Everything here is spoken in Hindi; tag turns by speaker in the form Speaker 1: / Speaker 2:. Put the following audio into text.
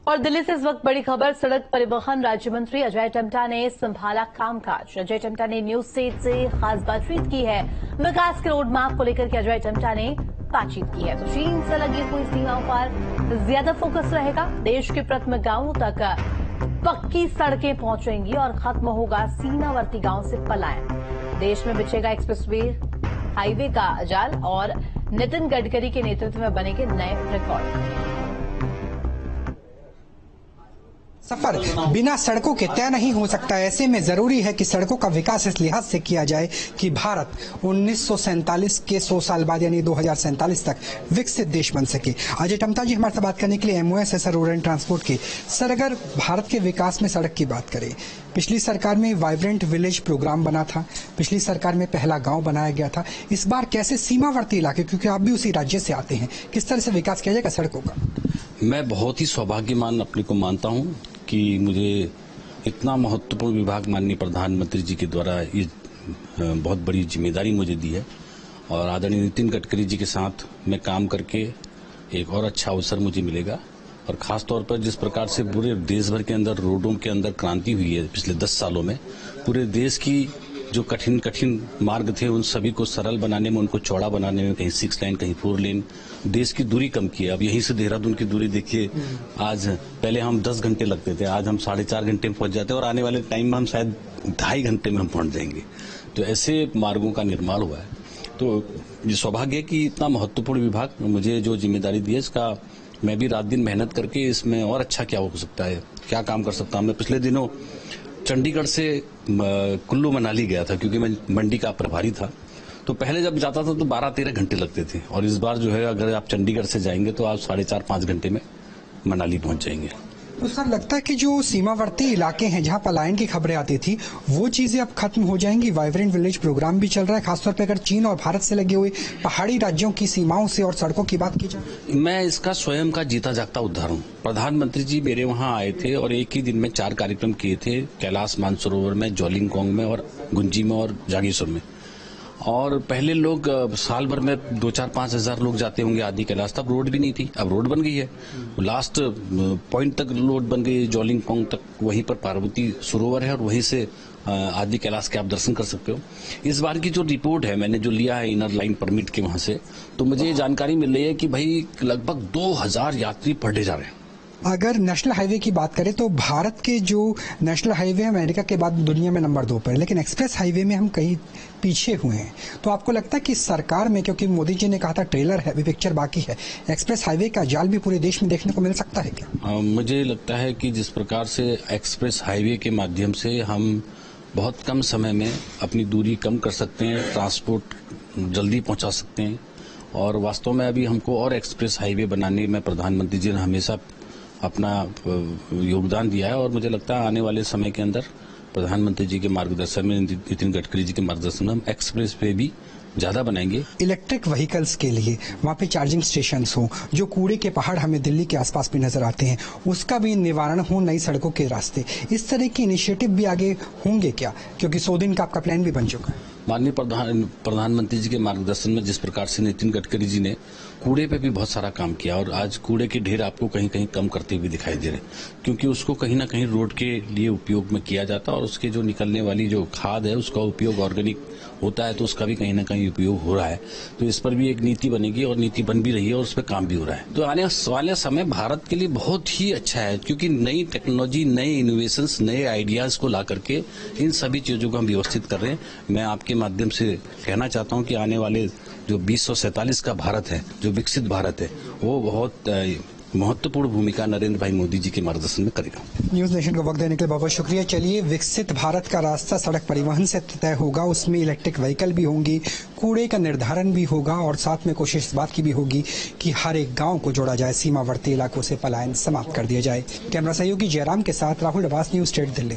Speaker 1: और दिल्ली से इस वक्त बड़ी खबर, सड़क परिवहन राज्य मंत्री अजय टम्टा ने संभाला कामकाज। अजय टम्टा ने न्यूज 8 से खास बातचीत की है। विकास के रोड मैप को लेकर के अजय टम्टा ने बातचीत की है। तो चीन से लगी हुई सीमाओं पर ज्यादा फोकस रहेगा। देश के प्रथम गांवों तक पक्की सड़कें पहुंचेंगी और खत्म होगा सीमावर्ती गांव से पलायन। देश में बिछेगा एक्सप्रेसवे हाईवे का जाल और नितिन गडकरी के नेतृत्व में बनेंगे नए रिकॉर्ड।
Speaker 2: सफर बिना सड़कों के तय नहीं हो सकता। ऐसे में जरूरी है कि सड़कों का विकास इस लिहाज से किया जाए कि भारत 1947 के 100 साल बाद यानी 2047 तक विकसित देश बन सके। अजय टम्टा जी हमारे साथ बात करने के लिए MOS रूरल एंड ट्रांसपोर्ट के। सर, अगर भारत के विकास में सड़क की बात करें, पिछली सरकार में वाइब्रेंट विलेज प्रोग्राम बना था, पिछली सरकार में पहला गांव बनाया गया था। इस बार कैसे सीमावर्ती इलाके, क्योंकि आप भी उसी राज्य से आते हैं, किस तरह से विकास किया जाएगा सड़कों का?
Speaker 3: मैं बहुत ही सौभाग्यमान अपने को मानता हूं कि मुझे इतना महत्वपूर्ण विभाग माननीय प्रधानमंत्री जी के द्वारा ये बहुत बड़ी जिम्मेदारी मुझे दी है और आदरणीय नितिन गडकरी जी के साथ मैं काम करके एक और अच्छा अवसर मुझे मिलेगा। और खास तौर पर जिस प्रकार से पूरे देश भर के अंदर रोडों के अंदर क्रांति हुई है पिछले 10 सालों में, पूरे देश की जो कठिन मार्ग थे उन सभी को सरल बनाने में, उनको चौड़ा बनाने में, कहीं 6 लाइन कहीं 4 लेन, देश की दूरी कम की है। अब यहीं से देहरादून की दूरी देखिए, आज पहले हम 10 घंटे लगते थे, आज हम 4.5 घंटे में पहुंच जाते हैं और आने वाले टाइम में हम शायद 2.5 घंटे में हम पहुंच जाएंगे। तो ऐसे मार्गों का निर्माण हुआ है। तो ये सौभाग्य है कि इतना महत्वपूर्ण विभाग मुझे जो जिम्मेदारी दी है, इसका मैं भी रात दिन मेहनत करके इसमें और अच्छा क्या हो सकता है, क्या काम कर सकता हूं। मैं पिछले दिनों चंडीगढ़ से कुल्लू मनाली गया था क्योंकि मैं मंडी का प्रभारी था। तो पहले जब जाता था तो 12-13 घंटे लगते थे और इस बार जो है अगर आप चंडीगढ़ से जाएंगे तो आप 4.5-5 घंटे में मनाली पहुंच जाएंगे।
Speaker 2: तो सर, लगता है कि जो सीमावर्ती इलाके हैं जहां पलायन की खबरें आती थी वो चीजें अब खत्म हो जाएंगी। वाइब्रेंट विलेज प्रोग्राम भी चल रहा है, खासतौर पर अगर चीन और भारत से लगे हुए पहाड़ी राज्यों की सीमाओं से और सड़कों की बात की जाए।
Speaker 3: मैं इसका स्वयं का जीता जागता उदाहरण। प्रधानमंत्री जी मेरे वहां आए थे और एक ही दिन में 4 कार्यक्रम किए थे, कैलाश मानसरोवर में, जोलिंगकोंग में और गुंजी में और जागेश्वर में। और पहले लोग साल भर में 2-4-5 हजार लोग जाते होंगे आदि कैलाश, तब रोड भी नहीं थी, अब रोड बन गई है। लास्ट पॉइंट तक रोड बन गई, जोलिंगकोंग तक, वहीं पर पार्वती सरोवर है और वहीं से आदि कैलाश के आप दर्शन कर सकते हो। इस बार की जो रिपोर्ट है, मैंने जो लिया है इनर लाइन परमिट के वहां से, तो मुझे ये जानकारी मिल रही है कि भाई लगभग 2000 यात्री पर डे जा रहे हैं।
Speaker 2: अगर नेशनल हाईवे की बात करें तो भारत के जो नेशनल हाईवे अमेरिका के बाद दुनिया में नंबर 2 पर है, लेकिन एक्सप्रेस हाईवे में हम कहीं पीछे हुए हैं। तो आपको लगता है कि सरकार में, क्योंकि मोदी जी ने कहा था ट्रेलर है, अभी पिक्चर बाकी है, एक्सप्रेस हाईवे का जाल भी पूरे देश में देखने को मिल सकता है क्या?
Speaker 3: मुझे लगता है कि जिस प्रकार से एक्सप्रेस हाईवे के माध्यम से हम बहुत कम समय में अपनी दूरी कम कर सकते हैं, ट्रांसपोर्ट जल्दी पहुंचा सकते हैं। और वास्तव में अभी हमको और एक्सप्रेस हाईवे बनाने में प्रधानमंत्री जी ने हमेशा अपना योगदान दिया है और मुझे लगता है आने वाले समय के अंदर प्रधानमंत्री जी के मार्गदर्शन में, नितिन गडकरी जी के मार्गदर्शन में हम एक्सप्रेस वे भी ज्यादा बनाएंगे।
Speaker 2: इलेक्ट्रिक व्हीकल्स के लिए वहाँ पे चार्जिंग स्टेशंस हो, जो कूड़े के पहाड़ हमें दिल्ली के आसपास भी नजर आते हैं, उसका भी निवारण हो, नई सड़कों के रास्ते, इस तरह के इनिशिएटिव भी आगे होंगे क्या? क्योंकि 100 दिन का आपका प्लान भी बन चुका है।
Speaker 3: माननीय प्रधानमंत्री जी के मार्गदर्शन में जिस प्रकार से नितिन गडकरी जी ने कूड़े पे भी बहुत सारा काम किया और आज कूड़े के ढेर आपको कहीं कहीं कम करते हुए दिखाई दे रहे, क्योंकि उसको कहीं ना कहीं रोड के लिए उपयोग में किया जाता है और उसके जो निकलने वाली जो खाद है उसका उपयोग ऑर्गेनिक होता है, तो उसका भी कहीं ना कहीं उपयोग हो रहा है। तो इस पर भी एक नीति बनेगी और नीति बन भी रही है और उस पर काम भी हो रहा है। तो आने वाले समय भारत के लिए बहुत ही अच्छा है, क्योंकि नई टेक्नोलॉजी, नए इनोवेशंस, नए आइडियाज को ला करके इन सभी चीजों को हम व्यवस्थित कर रहे हैं। मैं आपके माध्यम से कहना चाहता हूं कि आने वाले जो 2047 का भारत है, जो विकसित भारत है, वो बहुत महत्वपूर्ण भूमिका नरेंद्र भाई मोदी जी के मार्गदर्शन में करेगा।
Speaker 2: न्यूज नेशन को वक्त देने के लिए बहुत बहुत शुक्रिया। चलिए, विकसित भारत का रास्ता सड़क परिवहन से तय होगा, उसमें इलेक्ट्रिक व्हीकल भी होंगी, कूड़े का निर्धारण भी होगा और साथ में कोशिश इस बात की भी होगी कि हर एक गांव को जोड़ा जाए, सीमावर्ती इलाकों से पलायन समाप्त कर दिया जाए। कैमरा सहयोगी जयराम के साथ राहुल अब्बास, न्यूज 8 दिल्ली।